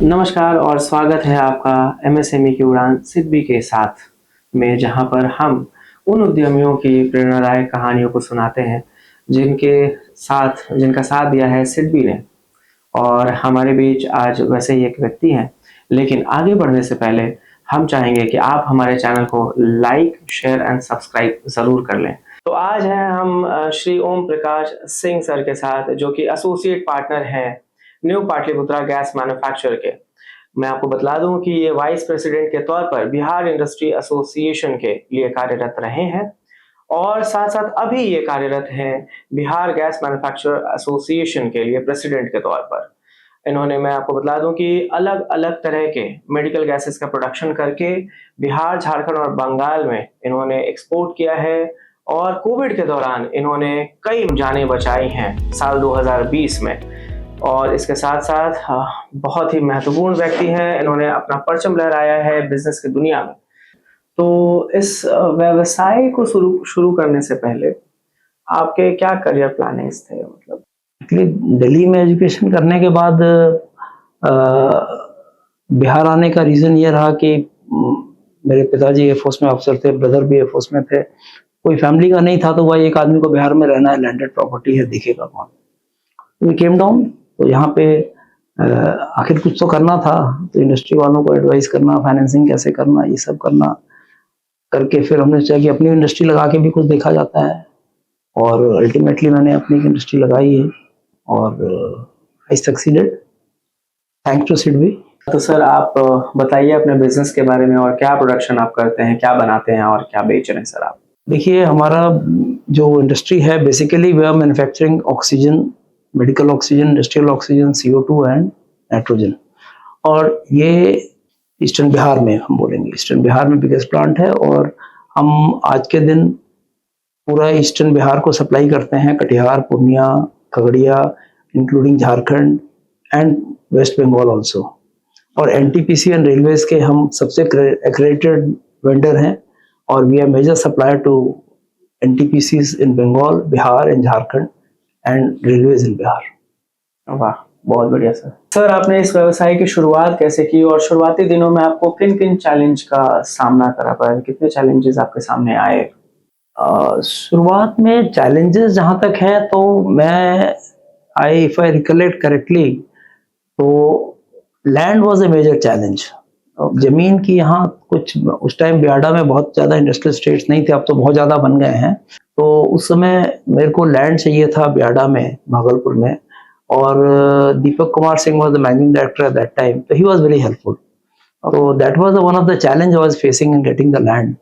नमस्कार और स्वागत है आपका एमएसएमई की उड़ान सिडबी के साथ में, जहां पर हम उन उद्यमियों की प्रेरणादायक कहानियों को सुनाते हैं जिनका साथ दिया है सिडबी ने। और हमारे बीच आज वैसे ही एक व्यक्ति हैं, लेकिन आगे बढ़ने से पहले हम चाहेंगे कि आप हमारे चैनल को लाइक, शेयर एंड सब्सक्राइब ज़रूर कर लें। तो आज हैं हम श्री ओम प्रकाश सिंह सर के साथ, जो कि एसोसिएट पार्टनर हैं न्यू पाटलिपुत्रा गैस मैन्युफैक्चर के। मैं आपको बतला दूं कि ये वाइस प्रेसिडेंट के तौर पर बिहार इंडस्ट्री एसोसिएशन के लिए कार्यरत रहे हैं और साथ साथ अभी ये कार्यरत हैं बिहार गैस मैन्युफैक्चरर एसोसिएशन के लिए प्रेसिडेंट के तौर पर। इन्होंने, मैं आपको बतला दूं कि अलग अलग तरह के मेडिकल गैसेस का प्रोडक्शन करके बिहार, झारखंड और बंगाल में इन्होंने एक्सपोर्ट किया है। और कोविड के दौरान इन्होंने कई जानें बचाई हैं साल 2020 में। और इसके साथ साथ बहुत ही महत्वपूर्ण व्यक्ति हैं, इन्होंने अपना परचम लहराया है बिजनेस की दुनिया में। तो इस व्यवसाय को शुरू करने से पहले आपके क्या करियर प्लानिंग्स थे? मतलब दिल्ली में एजुकेशन करने के बाद बिहार आने का रीज़न ये रहा कि मेरे पिताजी एयरफोर्स में अफसर थे, ब्रदर भी एयरफोर्स में थे, कोई फैमिली का नहीं था, तो वही एक आदमी को बिहार में रहना है, लैंडेड प्रॉपर्टी है, दिखेगा कौन। वी केम डाउन, तो यहाँ पे आखिर कुछ तो करना था, तो इंडस्ट्री वालों को एडवाइस करना, फाइनेंसिंग कैसे करना, ये सब करना करके फिर हमने सोचा कि अपनी इंडस्ट्री लगा के भी कुछ देखा जाता है। और अल्टीमेटली मैंने अपनी इंडस्ट्री लगाई है और आई सक्सीडेड, थैंक्स टू सिडबी। तो सर आप बताइए अपने बिजनेस के बारे में, और क्या प्रोडक्शन आप करते हैं, क्या बनाते हैं और क्या बेच रहे हैं सर आप? देखिए, हमारा जो इंडस्ट्री है basically we are manufacturing oxygen, medical oxygen, industrial oxygen, CO2 and nitrogen. और ये ईस्टर्न बिहार में, हम बोलेंगे ईस्टर्न बिहार में बिगेस्ट प्लांट है। और हम आज के दिन पूरा ईस्टर्न बिहार को सप्लाई करते हैं, Katihar, Purnia, Khagaria, including Jharkhand and West Bengal also. और एनटीपीसी एंड रेलवेज के हम सबसे एक्रेडिटेड वेंडर हैं और we are major supplier to NTPCs in Bengal, Bihar and Jharkhand and railways in Bihar. वाह, बहुत बढ़िया सर। सर आपने इस व्यवसाय की शुरुआत कैसे की और शुरुआती दिनों में आपको किन किन चैलेंज का सामना करना पड़ा? कितने चैलेंजेस आपके सामने आए? शुरुआत में चैलेंजेस जहाँ तक है, तो मैं इफ आई रिकलेक्ट करेक्टली, तो land was a major challenge. जमीन की यहाँ कुछ, उस टाइम बियाडा में बहुत ज़्यादा इंडस्ट्रियल स्टेट्स नहीं थे, अब तो बहुत ज़्यादा बन गए हैं। तो उस समय मेरे को लैंड चाहिए था बियाडा में, भागलपुर में। और Deepak Kumar Singh was the managing director at that time, तो ही वाज वेरी हेल्पफुल। तो that was one of the challenge I was facing in getting the land.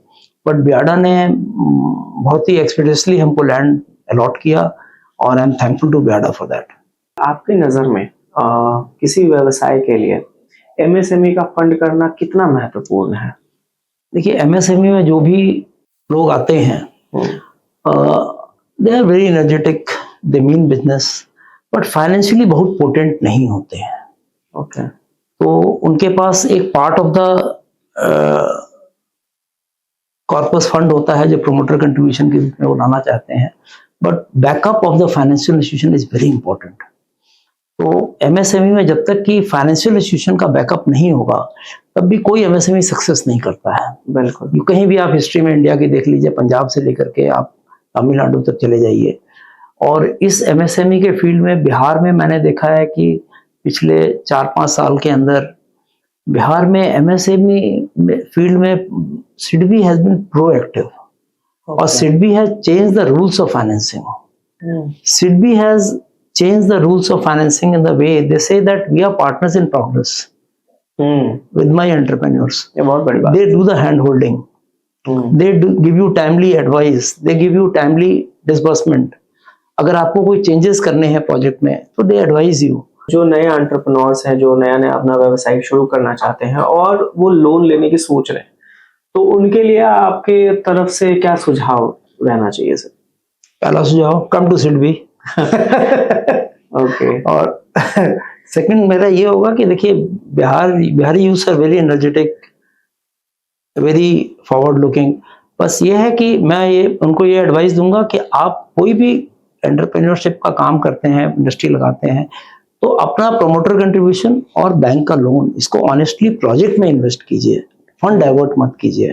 But BIADA ने बहुत ही एक्सपीडियसली हमको लैंड अलॉट किया और I am thankful to BIADA for that. आपकी नज़र में किसी व्यवसाय के लिए एमएसएमई का फंड करना कितना महत्वपूर्ण है? देखिए, एमएसएमई में जो भी लोग आते हैं, they are very energetic, they mean business, but financially बहुत पोटेंट नहीं होते हैं। ओके। तो उनके पास एक part of the corpus fund होता है जो प्रोमोटर कंट्रीब्यूशन के रूप में वो लाना चाहते हैं, but backup of the financial institution is very important. तो एमएसएमई में जब तक कि फाइनेंशियल इंस्टीट्यूशन का बैकअप नहीं होगा, तब भी कोई एमएसएमई सक्सेस नहीं करता है। बिल्कुल। कहीं भी आप हिस्ट्री में इंडिया की देख लीजिए, पंजाब से लेकर के आप तमिलनाडु तक चले जाइए। और इस एमएसएमई के फील्ड में बिहार में मैंने देखा है कि पिछले 4-5 साल के अंदर बिहार में एमएसएमई फील्ड में सिडबी हैज बीन प्रोएक्टिव। और SIDBI has change the rules of financing. SIDBI has change the rules of financing in the way they say that we are partners in progress with my entrepreneurs. They do the hand holding. They give you timely advice. They give you timely disbursement. अगर आपको कोई changes करने हैं project में, तो they advise you. जो नए entrepreneurs हैं, जो नया अपना व्यवसाय शुरू करना चाहते हैं और वो लोन लेने की सोच रहे हैं, तो उनके लिए आपके तरफ से क्या सुझाव रहना चाहिए सर? पहला सुझाव, कम टू सिडबी। ओके। और सेकंड मेरा ये होगा कि देखिए, Bihari youth are very energetic, very forward looking. बस ये है कि मैं उनको ये एडवाइस दूंगा कि आप कोई भी एंटरप्रेन्योरशिप का काम करते हैं, इंडस्ट्री लगाते हैं, तो अपना प्रमोटर कंट्रीब्यूशन और बैंक का लोन, इसको ऑनेस्टली प्रोजेक्ट में इन्वेस्ट कीजिए, फंड डाइवर्ट मत कीजिए।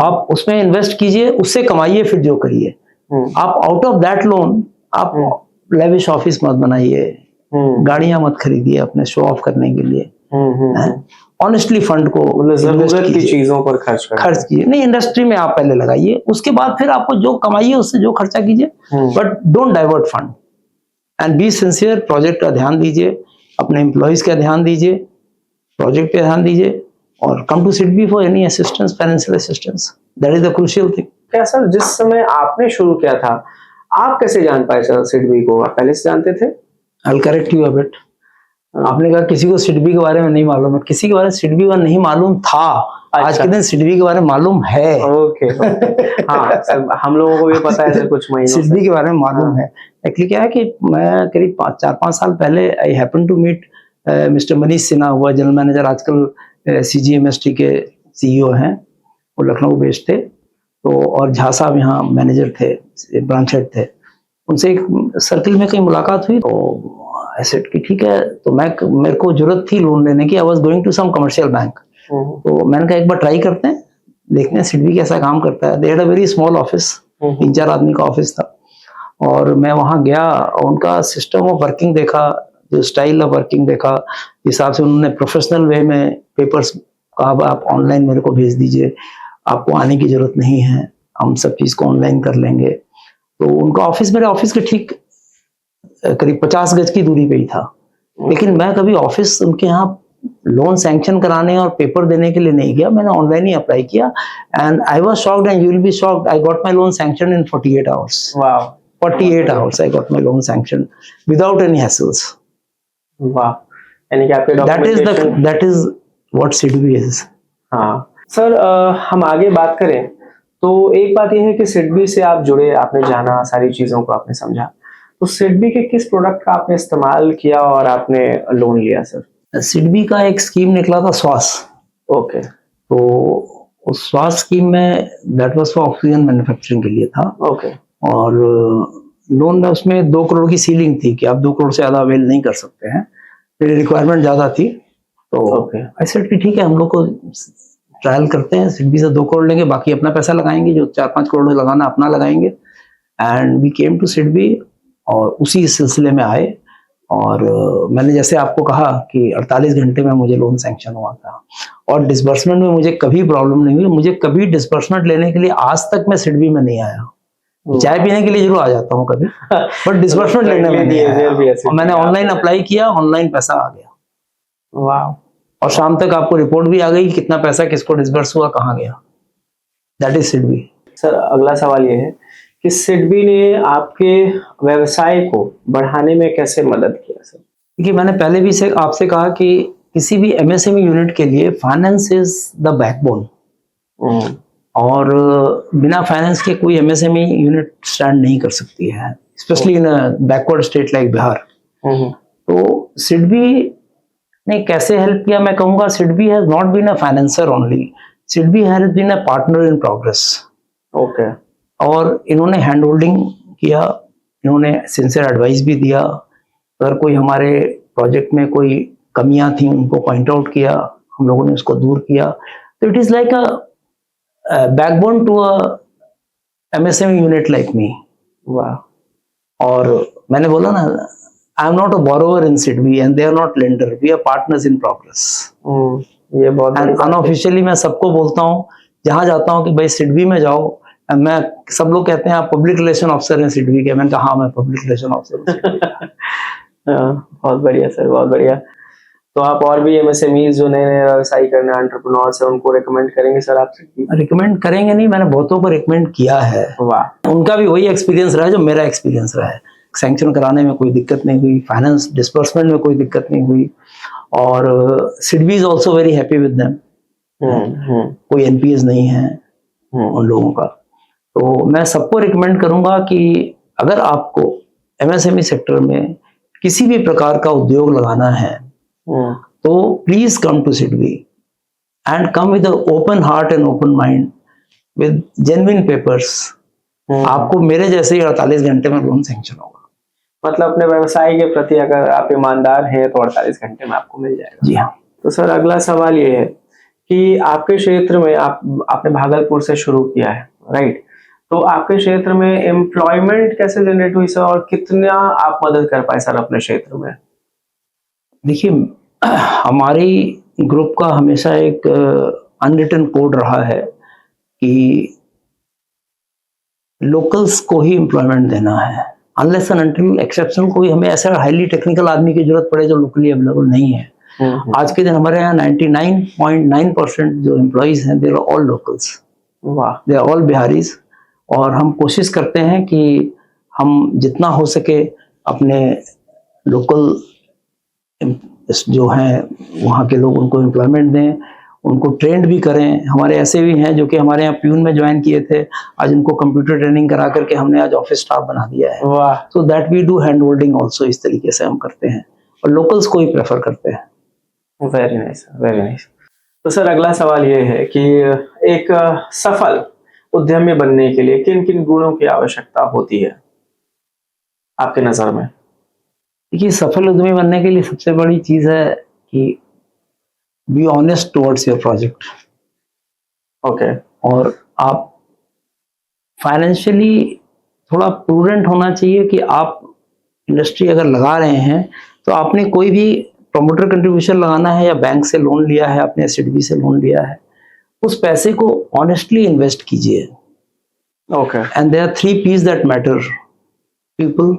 आप उसमें इन्वेस्ट कीजिए, उससे कमाइए, फिर जो करिए। आप आउट ऑफ दैट लोन आप लेविश ऑफिस मत बनाइए, गाड़ियां मत खरीदिए अपने शो ऑफ करने के लिए। ऑनेस्टली फंड को जरूरत की चीजों पर खर्च कीजिए। नहीं, इंडस्ट्री में आप पहले लगाइए, उसके बाद फिर आपको जो कमाइए उससे जो खर्चा कीजिए, but don't divert fund and be sincere. Project का ध्यान दीजिए, अपने एम्प्लॉइज का ध्यान दीजिए, प्रोजेक्ट पे ध्यान दीजिए, और come to SIDBI for any assistance, financial assistance, that is the crucial thing. क्या सर, जिस समय आपने शुरू किया था, आप कैसे जान पाए सर सिडबी को? आप पहले से जानते थे? I will correct you a bit. आपने कहा किसी को सिडबी के बारे में नहीं मालूम है, किसी के बारे में सिडबी का नहीं मालूम था। अच्छा। आज के दिन सिडबी के बारे में मालूम है। ओके। हाँ सर, हम लोगों को भी पता है सर, कुछ महीनों सिडबी के बारे में मालूम है। एक्चुअली क्या है कि मैं करीब 4-5 साल पहले I happen to meet mister Manish Sinha, हुआ जनरल मैनेजर, आजकल CGMST के CEO हैं, वो लखनऊ बेस्ड थे। तो और झा साहब यहाँ मैनेजर थे, ब्रांच हेड थे। उनसे एक सर्किल में कहीं मुलाकात हुई, तो एसेट की ठीक है, तो मेरे को जरूरत थी लोन लेने की। I was going to some commercial bank, तो मैंने कहा एक बार ट्राई करते हैं, देखते हैं सिडबी कैसा काम करता है। They had a very small office, 3-4 आदमी का ऑफिस था, और मैं वहां गया, उनका सिस्टम ऑफ वर्किंग देखा, जो स्टाइल ऑफ वर्किंग देखा, हिसाब से उन्होंने प्रोफेशनल वे में पेपर्स कहा आप ऑनलाइन मेरे को भेज दीजिए, आपको आने की जरूरत नहीं है, हम सब चीज को ऑनलाइन कर लेंगे। तो उनका ऑफिस मेरे ऑफिस के ठीक करीब 50 गज की दूरी पे ही था। लेकिन मैं कभी ऑफिस उनके यहाँ लोन सैंक्शन कराने और पेपर देने के लिए नहीं गया, मैंने ऑनलाइन ही अप्लाई किया, and I was shocked and you will be shocked, I got my loan sanction in 48 hours. वाह, 48 hours I got my loan sanction without any hassles. वाह, यानी कि आपके documentation, that is what SIDBI is. हाँ sir, हम आगे बात करें तो एक बात यह है कि सिडबी से आप जुड़े, आपने जाना, सारी चीजों को आपने समझा, तो सिडबी के किस प्रोडक्ट का आपने इस्तेमाल किया और आपने लोन लिया सर? सिडबी का एक स्कीम निकला था स्वास। ओके। तो उस स्वास स्कीम में that was for oxygen manufacturing के लिए था। ओके। और लोन में उसमें 2 करोड़ की सीलिंग थी कि आप 2 करोड़ से ज्यादा अवेल नहीं कर सकते हैं, मेरी रिक्वायरमेंट ज्यादा थी। तो ऐसे ठीक है, हम लोग को ट्रायल करते हैं, सिडबी से 2 करोड़ लेंगे, बाकी अपना पैसा लगाएंगे, जो 4-5 करोड़ लगाना अपना लगाएंगे। And we came to SIDBI, और उसी सिलसिले में आए। और मैंने जैसे आपको कहा कि 48 घंटे में मुझे लोन सैंक्शन हुआ था, और डिसबर्समेंट में मुझे कभी प्रॉब्लम नहीं हुई। मुझे कभी डिसबर्समेंट लेने के लिए आज तक मैं सिडबी में नहीं आया। चाय पीने के लिए जरूर आ जाता हूँ कभी, बट डिसबर्समेंट लेने में नहीं आया। और मैंने ऑनलाइन अप्लाई किया, ऑनलाइन पैसा आ गया। वाह। और शाम तक आपको रिपोर्ट भी आ गई, कितना पैसा किसको डिसबर्स हुआ, कहाँ गया। That is SIDBI. सर, अगला सवाल ये है कि सिडबी ने आपके व्यवसाय को बढ़ाने में कैसे मदद किया सर? देखिए, मैंने पहले भी से आपसे कहा कि किसी भी MSME यूनिट के लिए फाइनेंस इज द बैकबोन, और बिना फाइनेंस के कोई MSME यूनिट स्टैंड नहीं कर सकती है, specially in a backward state like Bihar. तो सिडबी ने कैसे हेल्प किया, मैं कहूँगा SIDBI has not been a financer only, SIDBI has been a partner in progress. Okay. और इन्होंने हैंड होल्डिंग किया, इन्होंने सिंसियर एडवाइस भी दिया। अगर कोई हमारे प्रोजेक्ट में कोई कमियां थी, उनको पॉइंट आउट किया, हम लोगों ने उसको दूर किया। तो it is like a backbone to a MSME unit like me. वाह। और मैंने बोला ना, I am not a borrower in SIDBI and they are not lender, we are partners in progress. ये बहुत अनऑफिशियली मैं सबको बोलता हूँ, जहां जाता हूँ कि भाई सिडबी में जाओ, मैं सब लोग कहते हैं आप पब्लिक रिलेशन ऑफिसर हैं सिडबी के। मैंने कहा हाँ, मैं पब्लिक रिलेशन ऑफिसर हूँ। बहुत बढ़िया सर, बहुत बढ़िया। तो आप और भी MSMEs जो नए नए व्यवसाय करने एंटरप्रेन्योर्स है, उनको रिकमेंड करेंगे सर आप? रिकमेंड करेंगे नहीं, मैंने बहुतों को रिकमेंड किया है। वाह। उनका भी वही एक्सपीरियंस रहा है जो मेरा एक्सपीरियंस रहा है। सैंक्शन कराने में कोई दिक्कत नहीं हुई, फाइनेंस डिस्बर्समेंट में कोई दिक्कत नहीं हुई, और SIDBI is also very happy with them. कोई NPS नहीं है उन लोगों का। तो मैं सबको रिकमेंड करूंगा कि अगर आपको MSME सेक्टर में किसी भी प्रकार का उद्योग लगाना है, तो please come to SIDBI and come with open heart and open mind with genuine papers. आपको मेरे जैसे ही 48 घंटे में लोन सैंक्शन होगा। मतलब अपने व्यवसाय के प्रति अगर आप ईमानदार हैं तो 48 घंटे में आपको मिल जाएगा। जी हाँ। तो सर अगला सवाल ये है कि आपके क्षेत्र में आपने भागलपुर से शुरू किया है, राइट? तो आपके क्षेत्र में एम्प्लॉयमेंट कैसे जनरेट हुई सर, और कितना आप मदद कर पाए सर अपने क्षेत्र में? देखिए, हमारी ग्रुप का हमेशा एक अनरिटन कोड रहा है कि लोकल्स को ही एम्प्लॉयमेंट देना है, अनलेस एंड अनटिल एक्सेप्शनल कोई हमें ऐसा हाईली टेक्निकल आदमी की जरूरत पड़े जो लोकली अवेलेबल नहीं है। आज के दिन हमारे यहाँ 99.9% जो एम्प्लॉइज हैं, they are all locals, they are all Biharis. और हम कोशिश करते हैं कि हम जितना हो सके अपने लोकल जो हैं वहाँ के लोग, उनको एम्प्लॉयमेंट दें, उनको ट्रेंड भी करें। हमारे ऐसे भी हैं जो कि हमारे यहाँ प्यून में ज्वाइन किए थे, आज उनको कंप्यूटर ट्रेनिंग करा करके हमने आज ऑफिस स्टाफ बना दिया है। वाह। So that we do hand holding also, इस तरीके से हम करते हैं और लोकल्स को ही प्रेफर करते हैं। Very nice, very nice. तो सर अगला सवाल ये है कि एक सफल उद्यमी बनने के लिए किन किन गुणों की आवश्यकता होती है आपके नजर में? देखिए, सफल उद्यमी बनने के लिए सबसे बड़ी चीज है कि be honest towards your project. Okay. और आप फाइनेंशियली थोड़ा प्रूडेंट होना चाहिए कि आप इंडस्ट्री अगर लगा रहे हैं तो आपने कोई भी प्रमोटर कंट्रीब्यूशन लगाना है या बैंक से लोन लिया है, आपने एससीडबी से लोन लिया है, उस पैसे को ऑनेस्टली इन्वेस्ट कीजिए। Okay. And there are 3 P's that matter: people,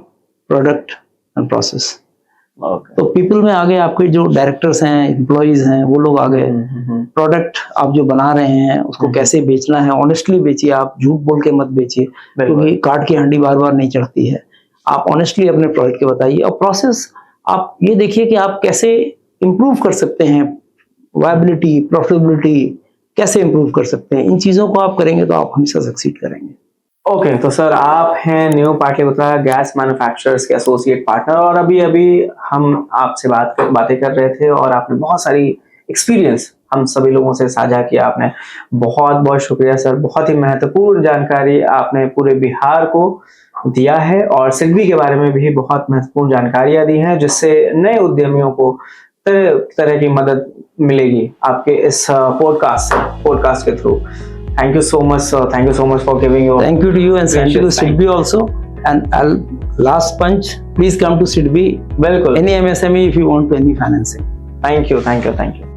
product and process. तो पीपल में आगे आपके जो डायरेक्टर्स हैं, एम्प्लॉइज हैं, वो लोग आ गए। प्रोडक्ट आप जो बना रहे हैं उसको कैसे बेचना है, ऑनेस्टली बेचिए, आप झूठ बोल के मत बेचिए, क्योंकि काट की हंडी बार बार नहीं चढ़ती है। आप ऑनेस्टली अपने प्रोडक्ट के बताइए। और प्रोसेस आप ये देखिए कि आप कैसे इम्प्रूव कर सकते हैं, वायबिलिटी, प्रॉफिटेबिलिटी कैसे इम्प्रूव कर सकते हैं। इन चीज़ों को आप करेंगे तो आप हमेशा सक्सीड करेंगे। ओके। तो सर आप हैं न्यू पाटलिपुत्रा गैस मैन्युफैक्चरर्स के एसोसिएट पार्टनर, और अभी हम आपसे बातें कर रहे थे और आपने बहुत सारी एक्सपीरियंस हम सभी लोगों से साझा किया। आपने बहुत बहुत शुक्रिया सर, बहुत ही महत्वपूर्ण जानकारी आपने पूरे बिहार को दिया है, और सिडबी के बारे में भी बहुत महत्वपूर्ण जानकारियां दी हैं, जिससे नए उद्यमियों को तरह तरह की मदद मिलेगी आपके इस पॉडकास्ट के through. Thank you so much, sir. Thank you so much for giving your. Thank you to you and thank you to SIDBI also. And last punch, please come to SIDBI. बिल्कुल. Any MSME if you want any financing. Thank you, thank you, thank you.